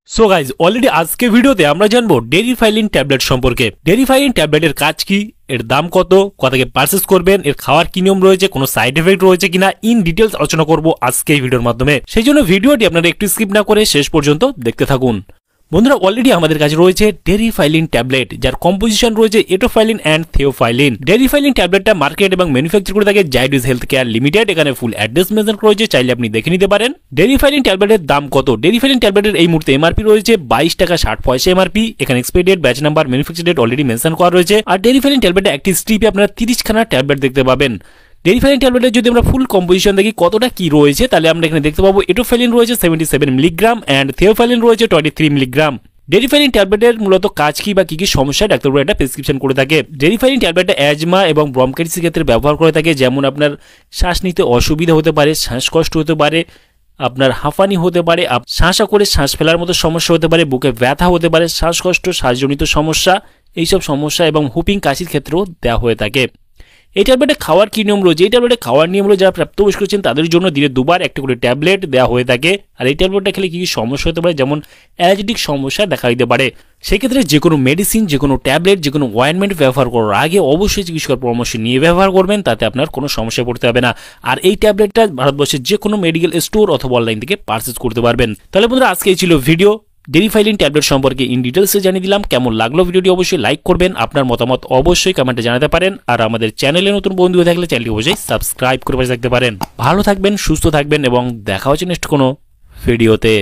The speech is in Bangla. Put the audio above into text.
সো গাইজ অলরেডি আজকে ভিডিওতে আমরা জানবো ডেরিফাইলিন ট্যাবলেট সম্পর্কে। ডেরিফাইলিন ট্যাবলেটের কাজ কি, এর দাম কত, কোথা থেকে পারচেস করবেন, এর খাওয়ার কি নিয়ম রয়েছে, কোনো সাইড এফেক্ট রয়েছে কিনা, ইন ডিটেলস আলোচনা করব আজকে এই ভিডিওর মাধ্যমে। সেই জন্য ভিডিওটি আপনারা একটু স্কিপ না করে শেষ পর্যন্ত দেখতে থাকুন। বন্ধুরা, অলরেডি আমাদের কাছে রয়েছে ডেরিফাইলিন ট্যাবলেট, যার কম্পোজিশন রয়েছে এটোফাইলিন অ্যান্ড থিওফাইলিন। ডেরিফাইলিন ট্যাবলেটটা মার্কেট এবং ম্যানুফ্যাকচার করে থাকে জাইডুস হেলথ কেয়ার লিমিটেড। এখানে ফুল অ্যাড্রেস মেনশন রয়েছে, চাইলে আপনি দেখে নিতে পারেন। ডেরিফাইলিন ট্যাবলেটের দাম কত? ডেরিফাইলিন ট্যাবলেটের এই মুহূর্তে এমআরপি রয়েছে 22 টাকা 60 পয়সা এমআরপি। এখানে expiry date, batch number, manufacture date already mention করা রয়েছে। আর ডেরিফাইলিন ট্যাবলেটে একটি স্ট্রিপে আপনারা 30 খানা ট্যাবলেট দেখতে পাবেন। ডেরিফাইলিন ট্যাবলেটের যদি আমরা ফুল কম্পোজিশন দেখি কতটা কি রয়েছে, তাহলে আমরা এখানে দেখতে পাবো এটোফাইলিন রয়েছে 77 মিলিগ্রাম অ্যান্ড থিওফাইলিন রয়েছে 23 মিলিগ্রাম। ডেরিফাইলিন ট্যাবলেটের মূলত কাজ কি বা কি কি সমস্যা ডাক্তারবাবু একটা প্রেসক্রিপশন করে থাকে। ডেরিফাইলিন ট্যাবলেটটা অ্যাজমা এবং ব্রঙ্কাইটিসের ক্ষেত্রে ব্যবহার করে থাকে। যেমন আপনার শ্বাস নিতে অসুবিধা হতে পারে, শ্বাসকষ্ট হতে পারে, আপনার হাঁফানি হতে পারে, শ্বাসা করে শ্বাস ফেলার মতো সমস্যা হতে পারে, বুকে ব্যথা হতে পারে, শ্বাসকষ্ট, শ্বাসজনিত সমস্যা, এইসব সমস্যা এবং হুপিং কাশির ক্ষেত্রেও দেওয়া হয়ে থাকে। এই ট্যাবলেটে খাওয়ার কি নিয়ম রয়েছে? এই ট্যাবলেটে খাওয়ার নিয়ম রয়েছে যারা প্রাপ্তবয়স্ক করছেন তাদের জন্য দিনে 2 বার একটা করে ট্যাবলেট দেওয়া হয়ে থাকে। আর এই ট্যাবলেটটা খেলে কি কি সমস্যা হতে পারে, যেমন অ্যালার্জেটিক সমস্যা দেখা দিতে পারে। সেক্ষেত্রে যে কোনো মেডিসিন, যে কোনো ট্যাবলেট, যে কোনো অয়েনমেন্ট ব্যবহার করার আগে অবশ্যই চিকিৎসকের পরামর্শ নিয়ে ব্যবহার করবেন, তাতে আপনার কোনো সমস্যায় পড়তে হবে না। আর এই ট্যাবলেটটা ভারতবর্ষের যে কোনো মেডিকেল স্টোর অথবা অনলাইন থেকে পারচেজ করতে পারবেন। তাহলে বন্ধুরা, আজকে এই ছিল ভিডিও ডেরিফাইলিন ট্যাবলেট সম্পর্কে ইন ডিটেলসে জানিয়ে দিলাম। কেমন লাগলো ভিডিওটি অবশ্যই লাইক করবেন, আপনার মতামত অবশ্যই কমেন্টে জানাতে পারেন। আর আমাদের চ্যানেলে নতুন বন্ধু হয়ে থাকলে চ্যানেলটি অবশ্যই সাবস্ক্রাইব করে পাশে থাকতে পারেন। ভালো থাকবেন, সুস্থ থাকবেন এবং দেখা হচ্ছে নেক্সট কোনো ভিডিওতে।